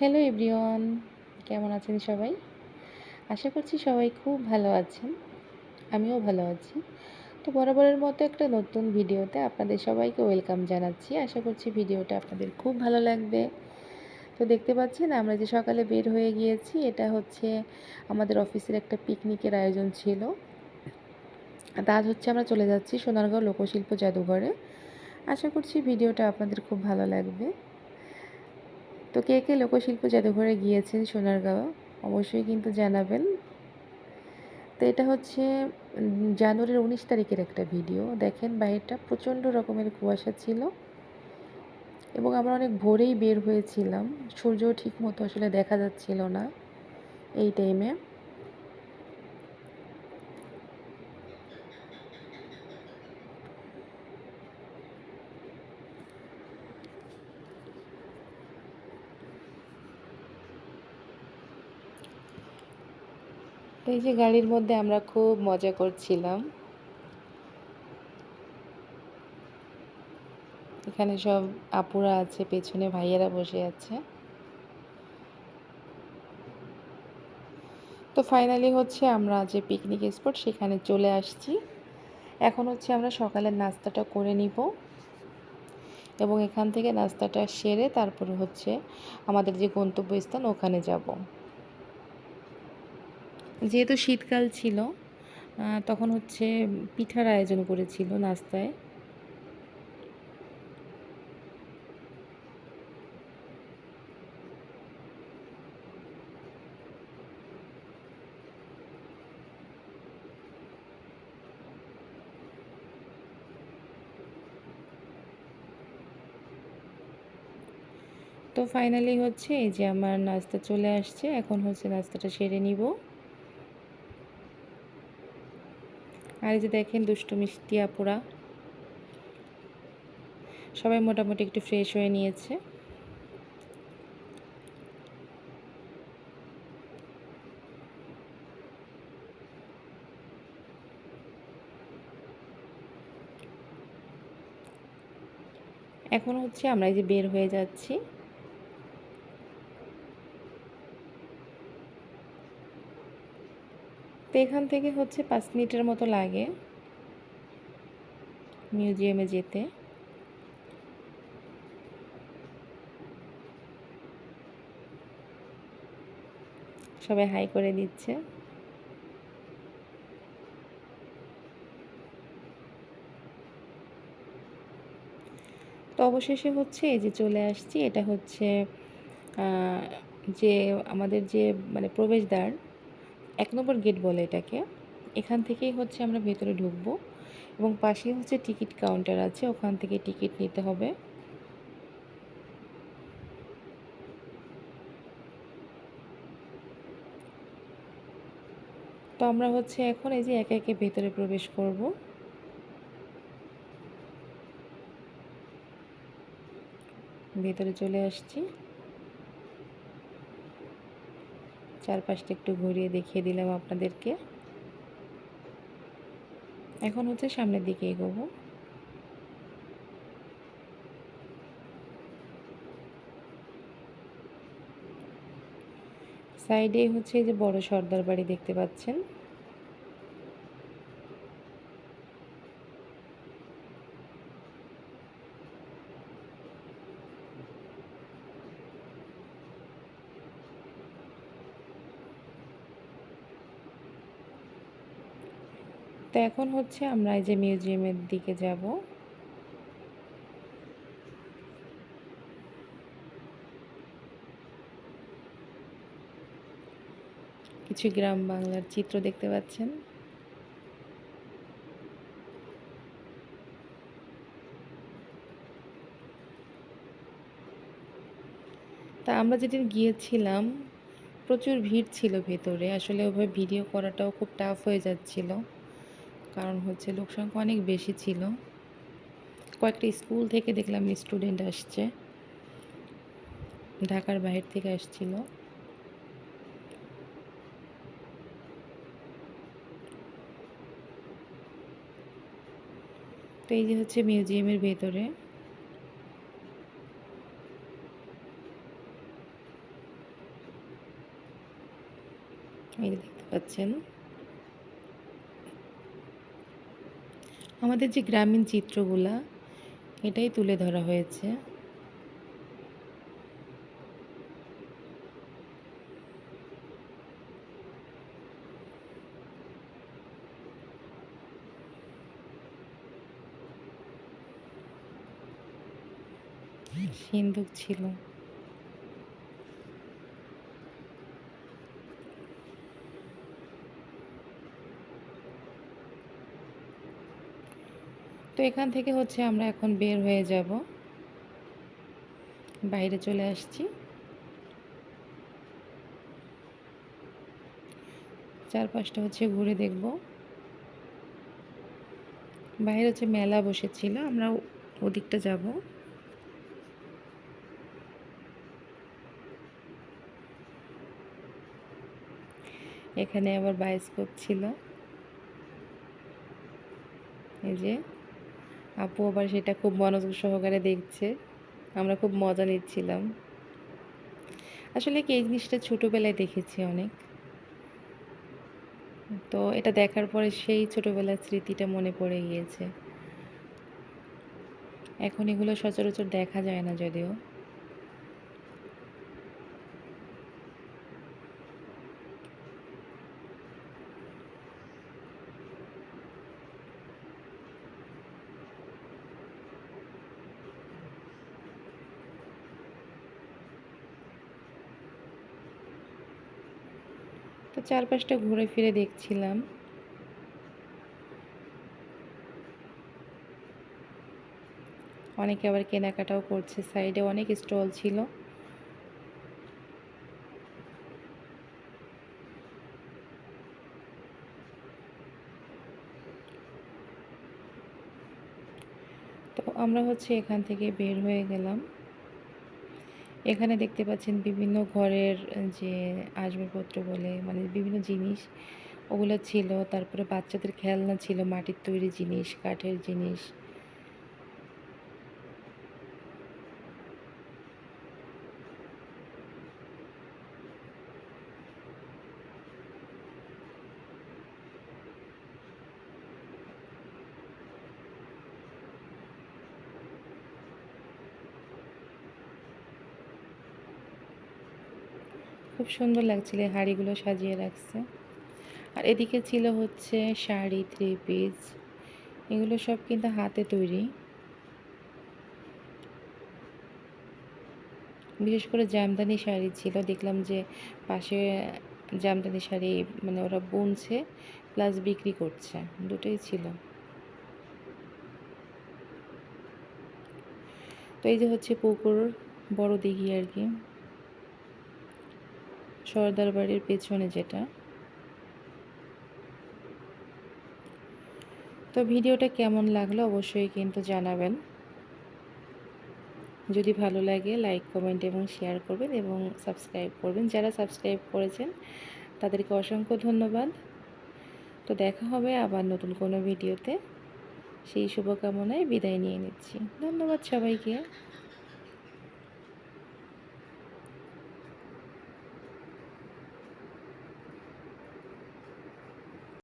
Hello everyone, কেমন আছেন সবাই? আশা করছি সবাই খুব ভালো আছেন। আমিও ভালো আছি। তো বরাবরের মতো একটা নতুন ভিডিওতে আপনাদের সবাইকে ওয়েলকাম জানাচ্ছি। আশা করছি ভিডিওটা আপনাদের খুব ভালো লাগবে। তো দেখতে পাচ্ছেন আমরা যে সকালে বের হয়ে গিয়েছি, এটা হচ্ছে আমাদের অফিসের একটা পিকনিকের আয়োজন ছিল। আজ হচ্ছে আমরা চলে যাচ্ছি সোনারগাঁও লোকশিল্প জাদুঘরে। আশা করছি ভিডিওটা আপনাদের খুব ভালো লাগবে। তো কে কে লোকশিল্প জাদুঘরে গিয়েছেন সোনারগাঁও অবশ্যই কিন্তু জানাবেন। তো এটা হচ্ছে জানুয়ারির 19 তারিখের একটা ভিডিও। দেখেন বাইরেটা প্রচণ্ড রকমের কুয়াশা ছিল এবং আমরা অনেক ভোরেই বের হয়েছিলাম। সূর্যও ঠিক মতো আসলে দেখা যাচ্ছিল না এই টাইমে। তো এই যে গাড়ির মধ্যে আমরা খুব মজা করছিলাম। এখানে সব আপুরা আছে, পেছনে ভাইয়েরা বসে আছে। তো ফাইনালি হচ্ছে আমরা যে পিকনিক স্পট সেখানে চলে আসছি। এখন হচ্ছে আমরা সকালের নাস্তাটা করে নিব এবং এখান থেকে নাস্তাটা সেরে তারপরে হচ্ছে আমাদের যে গন্তব্যস্থান ওখানে যাব। যেহেতু শীতকাল ছিল তখন হচ্ছে পিঠার আয়োজন করেছিল নাস্তায়। তো ফাইনালি হচ্ছে এই যে আমার নাস্তা চলে আসছে, এখন হচ্ছে নাস্তাটা সেরে নিব। আর এই যে দেখেন দুষ্টু মিষ্টি আপুরা সবাই মোটামুটি একটু ফ্রেশ হয়ে নিয়েছে। এখন হচ্ছে আমরা এই যে বের হয়ে যাচ্ছি। তো এখান থেকে হচ্ছে 5 মিনিটের মতো লাগে মিউজিয়ামে যেতে। সবাই হাই করে দিচ্ছে। তো অবশেষে হচ্ছে এই যে চলে আসছি। এটা হচ্ছে যে আমাদের যে মানে প্রবেশদ্বার, 1 নম্বর গেট বলে এটাকে। এখান থেকেই হচ্ছে আমরা ভেতরে ঢুকবো এবং পাশেই হচ্ছে টিকিট কাউন্টার আছে, ওখান থেকে টিকিট নিতে হবে। তো আমরা হচ্ছে এখন এই যে একে একে ভেতরে প্রবেশ করব। ভেতরে চলে আসছি। চারপাশটা একটু ঘুরিয়ে দেখিয়ে দিলাম আপনাদেরকে। এখন হচ্ছে সামনের দিকে এগোবো। সাইডে হচ্ছে এই যে বড় সর্দার বাড়ি দেখতে পাচ্ছেন। তো এখন হচ্ছে আমরা এই যে মিউজিয়ামের দিকে যাব। কিছু গ্রাম বাংলার চিত্র দেখতে পাচ্ছেন। তা আমরা যেদিন গিয়েছিলাম প্রচুর ভিড় ছিল ভেতরে, আসলে ওভাবে ভিডিও করাটাও খুব টাফ হয়ে যাচ্ছিল, কারণ হচ্ছে লোক সংখ্যা অনেক বেশি ছিল। কয়েকটা স্কুল থেকে দেখলাম স্টুডেন্ট আসছে, ঢাকার বাইরে থেকে আসছিল। তো এই যে হচ্ছে মিউজিয়ামের ভেতরে। এই যে দেখতে পাচ্ছেন আমাদের যে গ্রামীণ চিত্রগুলা, এটাই তুলে ধরা হয়েছে। সিন্দুক ছিল। তো এখান থেকে হচ্ছে আমরা এখন বের হয়ে যাব, বাইরে চলে আসছি। চারপাশটা হচ্ছে ঘুরে দেখব। বাইরে হচ্ছে মেলা বসেছিল, আমরা ওদিকটা যাব। এখানে আবার বায়োস্কোপ ছিল, এই যে আপু আবার সেটা খুব মনোযোগ সহকারে দেখছে, আমরা খুব মজা নিচ্ছিলাম। আসলে কি এই জিনিসটা ছোটোবেলায় দেখেছি অনেক, তো এটা দেখার পরে সেই ছোটোবেলার স্মৃতিটা মনে পড়ে গিয়েছে। এখন এগুলো সচরাচর দেখা যায় না যদিও। তো চারপাশটা ঘুরে ফিরে দেখছিলাম। অনেকে আবার কেনাকাটাও করছে, সাইডে অনেক স্টল ছিল। তো আমরা হচ্ছে এখান থেকে বের হয়ে গেলাম। এখানে দেখতে পাচ্ছেন বিভিন্ন ঘরের যে আসবাবপত্র বলে, মানে বিভিন্ন জিনিস ওগুলো ছিল। তারপরে বাচ্চাদের খেলনা ছিল, মাটির তৈরি জিনিস, কাঠের জিনিস। খুব সুন্দর লাগছিল, এই হাঁড়িগুলো সাজিয়ে রাখছে। আর এদিকে ছিল হচ্ছে শাড়ি, থ্রি পিস, এগুলো সব কিন্তু হাতে তৈরি। বিশেষ করে জামদানি শাড়ি ছিল, দেখলাম যে পাশে জামদানি শাড়ি মানে ওরা বুনছে প্লাস বিক্রি করছে, দুটোই ছিল। তো এই যে হচ্ছে পুকুর, বড় দিঘি আর কি, সর্দার বাড়ির পেছনে যেটা। তো ভিডিওটা কেমন লাগলো অবশ্যই কিন্তু জানাবেন। যদি ভালো লাগে লাইক, কমেন্ট এবং শেয়ার করবেন এবং সাবস্ক্রাইব করবেন। যারা সাবস্ক্রাইব করেছেন তাদেরকে অসংখ্য ধন্যবাদ। তো দেখা হবে আবার নতুন কোনো ভিডিওতে, সেই শুভকামনায় বিদায় নিয়ে নিচ্ছি। ধন্যবাদ সবাইকে।